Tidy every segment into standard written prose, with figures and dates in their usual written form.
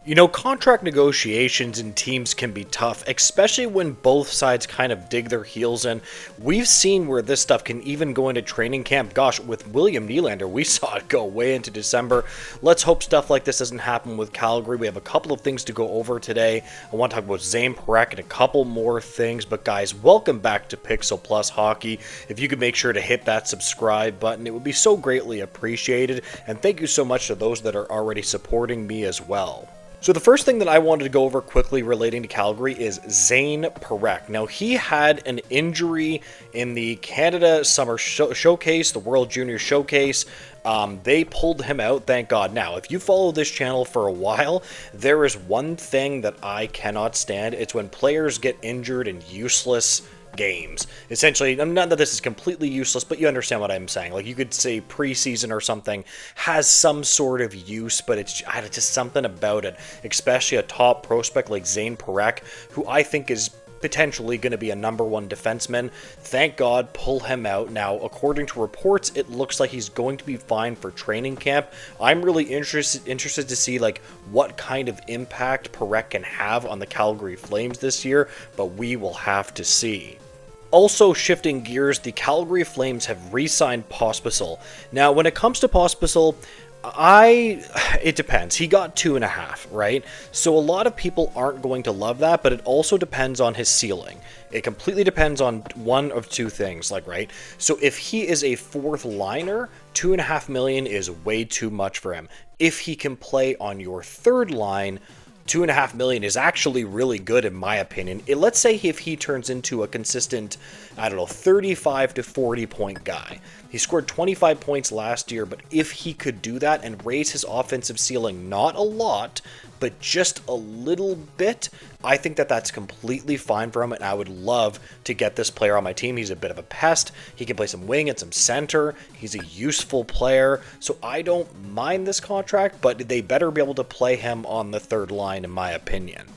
You know, contract negotiations in teams can be tough, especially when both sides kind of dig their heels in. We've seen where this stuff can even go into training camp. Gosh, with William Nylander, we saw it go way into December. Let's hope stuff like this doesn't happen with Calgary. We have a couple of things to go over today. I want to talk about Zayne Parekh and a couple more things. But guys, welcome back to Pixel Plus Hockey. If you could make sure to hit that subscribe button, it would be so greatly appreciated. And thank you so much to those that are already supporting me as well. So the first thing that I wanted to go over quickly relating to Calgary is Zayne Parekh. Now, he had an injury in the Canada Summer Showcase, the World Junior Showcase. They pulled him out, thank God. Now, if you follow this channel for a while, there is one thing that I cannot stand. It's when players get injured in useless games. Essentially, not that this is completely useless, but you understand what I'm saying. Like, you could say preseason or something has some sort of use, but it's just something about it, especially a top prospect like Zayne Parekh, who I think is potentially going to be a #1 defenseman. Thank God, pull him out. Now, according to reports, it looks like he's going to be fine for training camp. I'm really interested to see like what kind of impact Parekh can have on the Calgary Flames this year, but we will have to see. Also, shifting gears, the Calgary Flames have re-signed Pospisil. Now, when it comes to Pospisil, it depends. He got 2.5, right? So a lot of people aren't going to love that, but it also depends on his ceiling. It completely depends on one of two things, like, right? So if he is a fourth liner, $2.5 million is way too much for him. If he can play on your third line, $2.5 million is actually really good in my opinion. Let's say if he turns into a consistent, 35 to 40 point guy. He scored 25 points last year, but if he could do that and raise his offensive ceiling, not a lot, but just a little bit, I think that that's completely fine for him, and I would love to get this player on my team. He's a bit of a pest. He can play some wing and some center. He's a useful player, so I don't mind this contract, but they better be able to play him on the third line, in my opinion.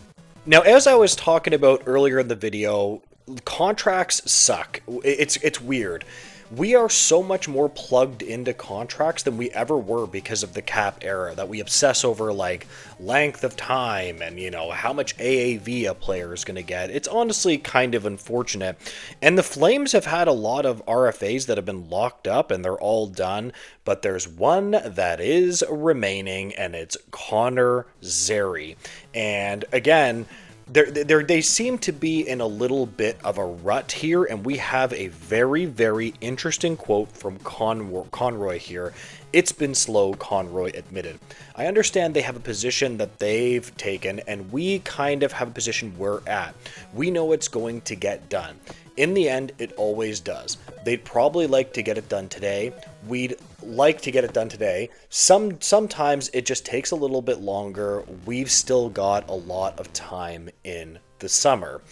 Now, as I was talking about earlier in the video, contracts suck. It's weird. We are so much more plugged into contracts than we ever were because of the cap era, that we obsess over like length of time and, how much AAV a player is going to get. It's honestly kind of unfortunate. And the Flames have had a lot of RFAs that have been locked up and they're all done, but there's one that is remaining, and it's Connor Zary. And again, they seem to be in a little bit of a rut here, and we have a very, very interesting quote from Conroy here. It's been slow, Conroy admitted. I understand they have a position that they've taken, and we kind of have a position we're at. We know it's going to get done. In the end, it always does. They'd probably like to get it done today. We'd like to get it done today. Sometimes it just takes a little bit longer. We've still got a lot of time in the summer.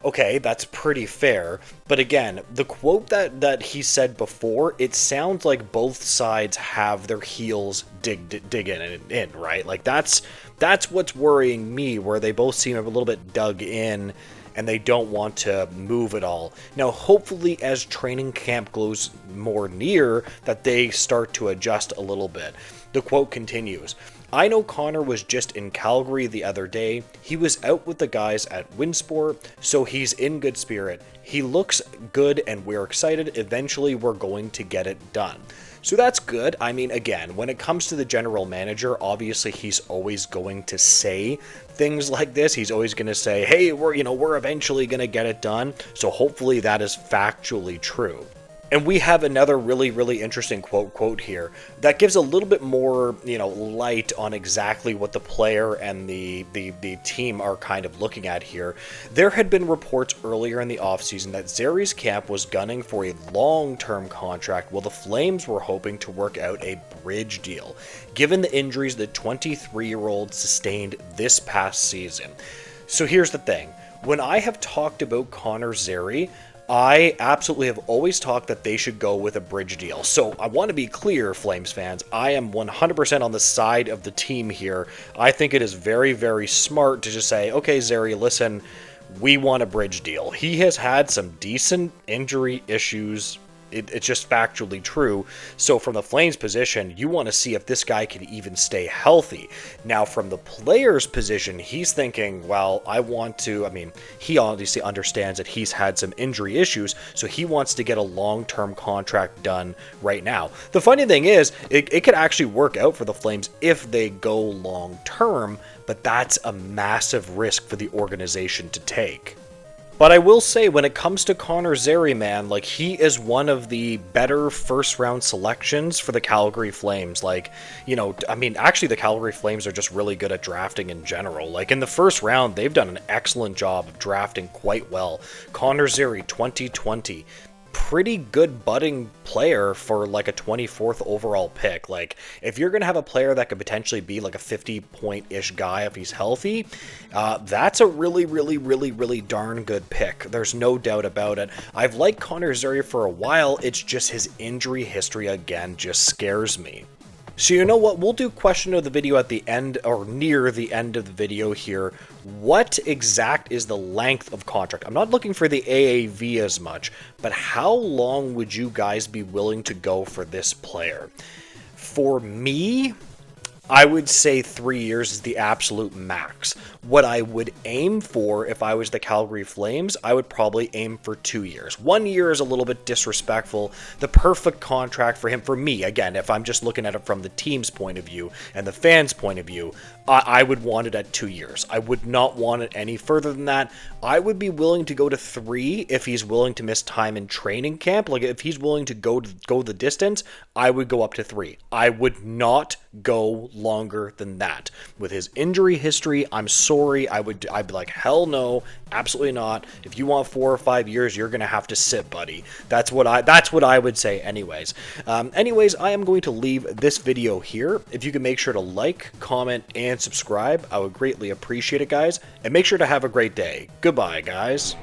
Okay, that's pretty fair. But again, the quote that he said before, it sounds like both sides have their heels dig in, right? Like that's what's worrying me, where they both seem a little bit dug in and they don't want to move at all. Now, hopefully, as training camp goes more near, that they start to adjust a little bit. The quote continues, I know Connor was just in Calgary the other day. He was out with the guys at Winsport, so he's in good spirit. He looks good, and we're excited. Eventually, we're going to get it done. So that's good. I mean, again, when it comes to the general manager, obviously he's always going to say things like this. He's always going to say, hey, we're eventually going to get it done. So hopefully that is factually true. And we have another really, really interesting quote here that gives a little bit more, light on exactly what the player and the team are kind of looking at here. There had been reports earlier in the offseason that Zary's camp was gunning for a long-term contract, while the Flames were hoping to work out a bridge deal, given the injuries the 23-year-old sustained this past season. So here's the thing. When I have talked about Connor Zary, I absolutely have always talked that they should go with a bridge deal. So I want to be clear, Flames fans, I am 100% on the side of the team here. I think it is very, very smart to just say, okay, Zary, listen, we want a bridge deal. He has had some decent injury issues It's just factually true. So from the Flames position, you want to see if this guy can even stay healthy. Now from the player's position, he's thinking, well, he obviously understands that he's had some injury issues, so he wants to get a long-term contract done right now. The funny thing is, it could actually work out for the Flames if they go long-term, but that's a massive risk for the organization to take. But I will say, when it comes to Connor Zary, man, like, he is one of the better first-round selections for the Calgary Flames. Like, actually, the Calgary Flames are just really good at drafting in general. Like, in the first round, they've done an excellent job of drafting quite well. Connor Zary, 2020. Pretty good budding player for like a 24th overall pick. Like, if you're going to have a player that could potentially be like a 50-point-ish guy if he's healthy, that's a really, really, really, really darn good pick. There's no doubt about it. I've liked Connor Zary for a while. It's just his injury history, again, just scares me. So you know what, we'll do question of the video at the end, or near the end of the video here. What exact is the length of contract? I'm not looking for the AAV as much, but how long would you guys be willing to go for this player? For me, I would say 3 years is the absolute max. What I would aim for if I was the Calgary Flames, I would probably aim for 2 years. 1 year is a little bit disrespectful. The perfect contract for him, for me, again, if I'm just looking at it from the team's point of view and the fans' point of view, I would want it at 2 years. I would not want it any further than that. I would be willing to go to 3 if he's willing to miss time in training camp. Like, if he's willing to go the distance, I would go up to 3. I would not go longer than that. With his injury history, I'm sorry, I'd be like, hell no, absolutely not. If you want 4 or 5 years, you're gonna have to sit, buddy. That's what I would say anyways. Anyways, I am going to leave this video here. If you can make sure to like, comment, and subscribe, I would greatly appreciate it, guys. And make sure to have a great day. Goodbye, guys.